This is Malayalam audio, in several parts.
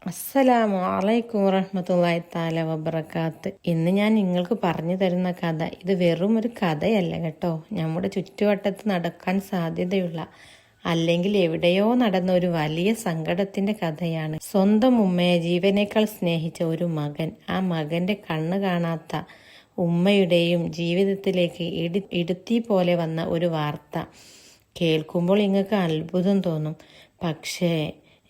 അസ്സലാമു അലൈക്കും വറഹ്മത്തുള്ളാഹി തആല വബറകാത്ത്. ഇന്ന് ഞാൻ നിങ്ങൾക്ക് പറഞ്ഞു തരുന്ന കഥ ഇത് വെറും ഒരു കഥയല്ല കേട്ടോ. നമ്മുടെ ചുറ്റുവട്ടത്ത് നടക്കാൻ സാധ്യതയുള്ള അല്ലെങ്കിൽ എവിടെയോ നടന്ന ഒരു വലിയ സങ്കടത്തിന്റെ കഥയാണ്. സ്വന്തം ഉമ്മയെ ജീവനേക്കാൾ സ്നേഹിച്ച ഒരു മകൻ, ആ മകന്റെ കണ്ണ് കാണാത്ത ഉമ്മയുടെയും ജീവിതത്തിലേക്ക് ഇടുത്തി പോലെ വന്ന ഒരു വാർത്ത കേൾക്കുമ്പോൾ നിങ്ങൾക്ക് അത്ഭുതം തോന്നും. പക്ഷേ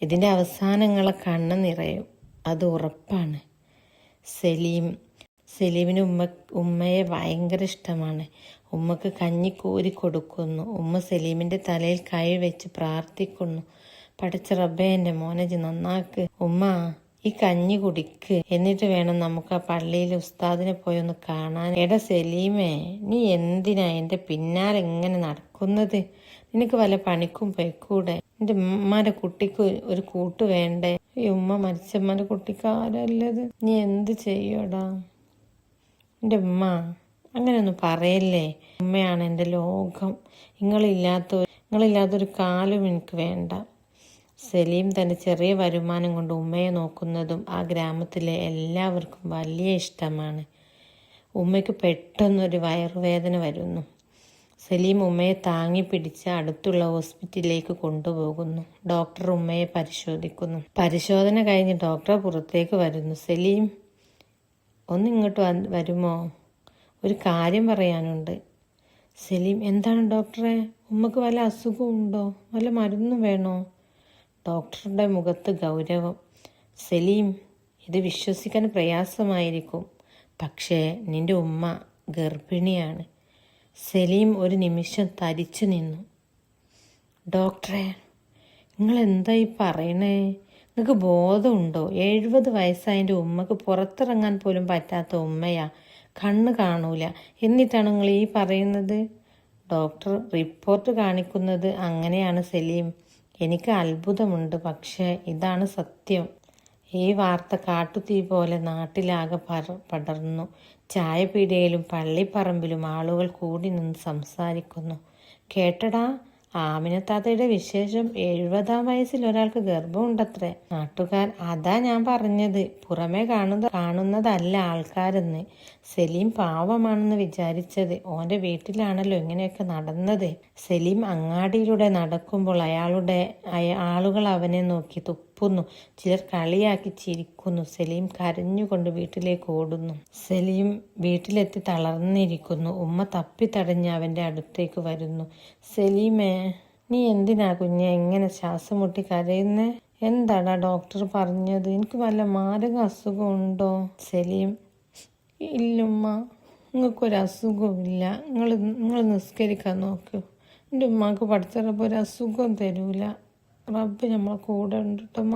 ഇതിൻ്റെ അവസാനങ്ങളെ കണ്ണ് നിറയും, അത് ഉറപ്പാണ്. സലീമിന് ഉമ്മയെ ഭയങ്കര ഇഷ്ടമാണ്. ഉമ്മക്ക് കഞ്ഞി കോരി കൊടുക്കുന്നു. ഉമ്മ സലീമിൻ്റെ തലയിൽ കൈ വെച്ച് പ്രാർത്ഥിക്കുന്നു. പഠിച്ച റബ്ബേ, എൻ്റെ മോനജ് നന്നാക്ക്. ഉമ്മ, ഈ കഞ്ഞി കുടിക്ക്, എന്നിട്ട് വേണം നമുക്ക് ആ പള്ളിയിൽ ഉസ്താദിനെ പോയി ഒന്ന് കാണാൻ. എടാ സലീമേ, നീ എന്തിനാ എൻ്റെ പിന്നാലെ എങ്ങനെ നടക്കുന്നത്? നിനക്ക് വല്ല പണിക്കും പോയിക്കൂടെ? എൻ്റെ ഉമ്മാൻ്റെ കുട്ടിക്ക് ഒരു കൂട്ട് വേണ്ടേ? ഈ ഉമ്മ മരിച്ചമ്മൻ്റെ കുട്ടിക്ക് ആരല്ലത്? നീ എന്ത് ചെയ്യോടാ? എൻ്റെ ഉമ്മ അങ്ങനെയൊന്നും പറയല്ലേ. ഉമ്മയാണ് എൻ്റെ ലോകം. നിങ്ങളില്ലാത്തൊരു കാലം എനിക്ക് വേണ്ട. സലീം തൻ്റെ ചെറിയ വരുമാനം കൊണ്ട് ഉമ്മയെ നോക്കുന്നതും ആ ഗ്രാമത്തിലെ എല്ലാവർക്കും വലിയ ഇഷ്ടമാണ്. ഉമ്മയ്ക്ക് പെട്ടെന്നൊരു വയറുവേദന വരുന്നു. സലീം ഉമ്മയെ താങ്ങി പിടിച്ച് അടുത്തുള്ള ഹോസ്പിറ്റലിലേക്ക് കൊണ്ടുപോകുന്നു. ഡോക്ടർ ഉമ്മയെ പരിശോധിക്കുന്നു. പരിശോധന കഴിഞ്ഞ് ഡോക്ടർ പുറത്തേക്ക് വരുന്നു. സലീം, ഒന്ന് ഇങ്ങോട്ട് വരുമോ? ഒരു കാര്യം പറയാനുണ്ട്. സലീം, എന്താണ് ഡോക്ടറെ? ഉമ്മക്ക് വല്ല അസുഖമുണ്ടോ? വല്ല മരുന്നും വേണോ? ഡോക്ടറുടെ മുഖത്ത് ഗൗരവം. സലീം, ഇത് വിശ്വസിക്കാൻ പ്രയാസമായിരിക്കും, പക്ഷേ നിന്റെ ഉമ്മ ഗർഭിണിയാണ്. സലീം ഒരു നിമിഷം തരിച്ചു നിന്നു. ഡോക്ടറെ, നിങ്ങൾ എന്താ ഈ പറയണേ? നിങ്ങൾക്ക് ബോധമുണ്ടോ? 70 വയസ്സായതിൻ്റെ ഉമ്മക്ക് പുറത്തിറങ്ങാൻ പോലും പറ്റാത്ത ഉമ്മയാ. കണ്ണ് കാണൂല. എന്നിട്ടാണ് നിങ്ങൾ ഈ പറയുന്നത്? ഡോക്ടർ റിപ്പോർട്ട് കാണിക്കുന്നത് അങ്ങനെയാണ് സലീം. എനിക്ക് അത്ഭുതമുണ്ട്, പക്ഷേ ഇതാണ് സത്യം. ഈ വാർത്ത കാട്ടുതീ പോലെ നാട്ടിലാകെ പടർന്നു. ചായപീടികയിലും പള്ളിപ്പറമ്പിലും ആളുകൾ കൂടി നിന്ന് സംസാരിക്കുന്നു. കേട്ടടാ, ആമിനത്താത്തയുടെ വിശേഷം. 70-ാം വയസ്സിൽ ഒരാൾക്ക് ഗർഭമുണ്ടത്രേ. നാട്ടുകാർ, അതാ ഞാൻ പറഞ്ഞത്, പുറമേ കാണുന്നതല്ല ആൾക്കാരെന്ന്. സലീം പാവമാണെന്ന് വിചാരിച്ചത്. ഓന്റെ വീട്ടിലാണല്ലോ ഇങ്ങനെയൊക്കെ നടന്നത്. സലീം അങ്ങാടിയിലൂടെ നടക്കുമ്പോൾ ആളുകൾ അവനെ നോക്കി തുപ്പുന്നു. ചിലർ കളിയാക്കി ചിരിക്കുന്നു. സലീം കരഞ്ഞുകൊണ്ട് വീട്ടിലേക്ക് ഓടുന്നു. സലീം വീട്ടിലെത്തി തളർന്നിരിക്കുന്നു. ഉമ്മ തപ്പിത്തടഞ്ഞ് അവന്റെ അടുത്തേക്ക് വരുന്നു. സലീമേ, നീ എന്തിനാ കുഞ്ഞെ ഇങ്ങനെ ശ്വാസം മുട്ടി കരയുന്നേ? എന്താടാ ഡോക്ടർ പറഞ്ഞത്? എനിക്ക് വല്ല മാരക അസുഖമുണ്ടോ? സലീം, ഇല്ലുമ്മ, നിങ്ങൾക്കൊരു അസുഖമില്ല. നിങ്ങൾ നിസ്കരിക്കാൻ നോക്കൂ. എൻ്റെ ഉമ്മാക്ക് പഠിച്ചപ്പോൾ ഒരു അസുഖം തരൂല. റബ്ബ് നമ്മളെ കൂടെ ഉണ്ടിട്ടമ്മ.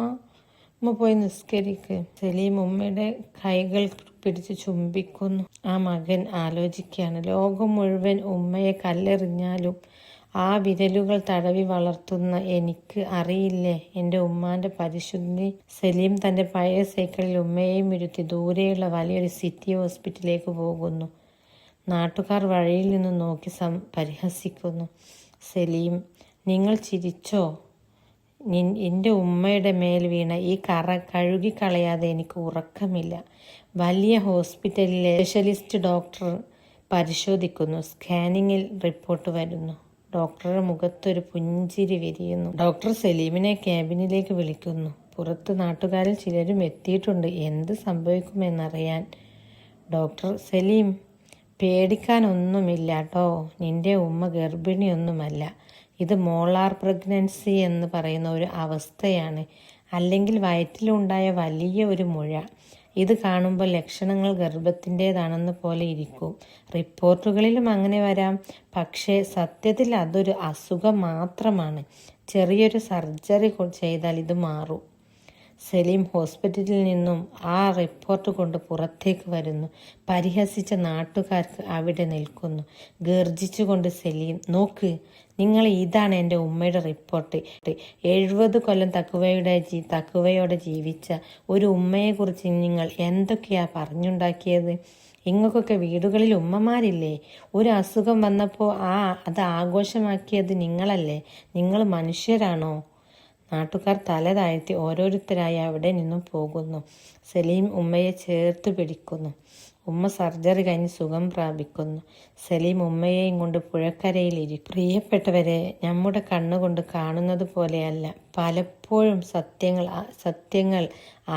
ഉമ്മ പോയി നിസ്കരിക്ക്. സലീം ഉമ്മയുടെ കൈകൾ പിടിച്ച് ചുംബിക്കുന്നു. ആ മകൻ ആലോചിക്കുകയാണ്, ലോകം മുഴുവൻ ഉമ്മയെ കല്ലെറിഞ്ഞാലും ആ വിരലുകൾ തടവി വളർത്തുന്ന എനിക്ക് അറിയില്ലേ എൻ്റെ ഉമ്മാൻ്റെ പരിശുദ്ധി. സലീം തൻ്റെ പഴയ സൈക്കിളിൽ ഉമ്മയെയും ഇരുത്തി ദൂരെയുള്ള വലിയൊരു സിറ്റി ഹോസ്പിറ്റലിലേക്ക് പോകുന്നു. നാട്ടുകാർ വഴിയിൽ നിന്ന് നോക്കി പരിഹസിക്കുന്നു. സലീം, നിങ്ങൾ ചിരിച്ചോ? എൻ്റെ ഉമ്മയുടെ മേൽ വീണ ഈ കറ കഴുകിക്കളയാതെ എനിക്ക് ഉറക്കമില്ല. വലിയ ഹോസ്പിറ്റലിലെ സ്പെഷ്യലിസ്റ്റ് ഡോക്ടർ പരിശോധിക്കുന്നു. സ്കാനിങ്ങിൽ റിപ്പോർട്ട് വരുന്നു. ഡോക്ടറുടെ മുഖത്തൊരു പുഞ്ചിരി വിരിയുന്നു. ഡോക്ടർ സലീമിനെ ക്യാബിനിലേക്ക് വിളിക്കുന്നു. പുറത്ത് നാട്ടുകാരിൽ ചിലരും എത്തിയിട്ടുണ്ട്, എന്ത് സംഭവിക്കുമെന്നറിയാൻ. ഡോക്ടർ, സലീം, പേടിക്കാനൊന്നുമില്ല കേട്ടോ. നിന്റെ ഉമ്മ ഗർഭിണിയൊന്നുമല്ല. ഇത് മോളാർ പ്രഗ്നൻസി എന്ന് പറയുന്ന ഒരു അവസ്ഥയാണ്, അല്ലെങ്കിൽ വയറ്റിലുണ്ടായ വലിയ ഒരു മുഴ. ഇത് കാണുമ്പോൾ ലക്ഷണങ്ങൾ ഗർഭത്തിൻ്റെതാണെന്ന് പോലെ ഇരിക്കും. റിപ്പോർട്ടുകളിലും അങ്ങനെ വരാം, പക്ഷേ സത്യത്തിൽ അതൊരു അസുഖം മാത്രമാണ്. ചെറിയൊരു സർജറി ചെയ്താൽ ഇത് മാറും. സലീം ഹോസ്പിറ്റലിൽ നിന്നും ആ റിപ്പോർട്ട് കൊണ്ട് പുറത്തേക്ക് വരുന്നു. പരിഹസിച്ച നാട്ടുകാർക്ക് അവിടെ നിൽക്കുന്നു. ഗർജിച്ചുകൊണ്ട് സലീം, നോക്ക് നിങ്ങൾ, ഇതാണ് എൻ്റെ ഉമ്മയുടെ റിപ്പോർട്ട്. 70 കൊല്ലം തക്കുവയോടെ ജീവിച്ച ഒരു ഉമ്മയെക്കുറിച്ച് നിങ്ങൾ എന്തൊക്കെയാ പറഞ്ഞുണ്ടാക്കിയത്? ഇങ്ങൾക്കൊക്കെ വീടുകളിൽ ഉമ്മമാരില്ലേ? ഒരു അസുഖം വന്നപ്പോൾ അത് ആഘോഷമാക്കിയത് നിങ്ങളല്ലേ? നിങ്ങൾ മനുഷ്യരാണോ? നാട്ടുകാർ തല താഴ്ത്തി ഓരോരുത്തരായി അവിടെ നിന്നും പോകുന്നു. സലീം ഉമ്മയെ ചേർത്ത് പിടിക്കുന്നു. ഉമ്മ സർജറി കഴിഞ്ഞ് സുഖം പ്രാപിക്കുന്നു. സലീം ഉമ്മയെയും കൊണ്ട് പുഴക്കരയിലിരിക്കും. പ്രിയപ്പെട്ടവരെ, നമ്മുടെ കണ്ണുകൊണ്ട് കാണുന്നത് പോലെയല്ല പലപ്പോഴും സത്യങ്ങൾ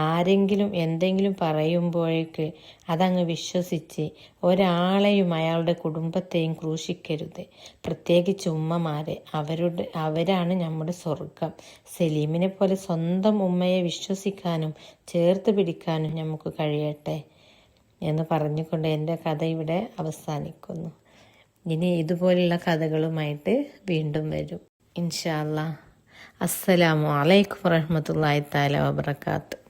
ആരെങ്കിലും എന്തെങ്കിലും പറയുമ്പോഴേക്ക് അതങ്ങ് വിശ്വസിച്ച് ഒരാളെയും അയാളുടെ കുടുംബത്തെയും ക്രൂശിക്കരുത്. പ്രത്യേകിച്ച് ഉമ്മമാരെ. അവരാണ് നമ്മുടെ സ്വർഗം. സലീമിനെ പോലെ സ്വന്തം ഉമ്മയെ വിശ്വസിക്കാനും ചേർത്ത് പിടിക്കാനും നമുക്ക് കഴിയട്ടെ എന്ന് പറഞ്ഞുകൊണ്ട് എൻ്റെ കഥ ഇവിടെ അവസാനിക്കുന്നു. ഇനി ഇതുപോലുള്ള കഥകളുമായിട്ട് വീണ്ടും വരും ഇൻഷാ അല്ലാ. അസ്സലാമു അലൈക്കും വറഹ്മത്തുള്ളാഹി തആല വബറകാതുഹു.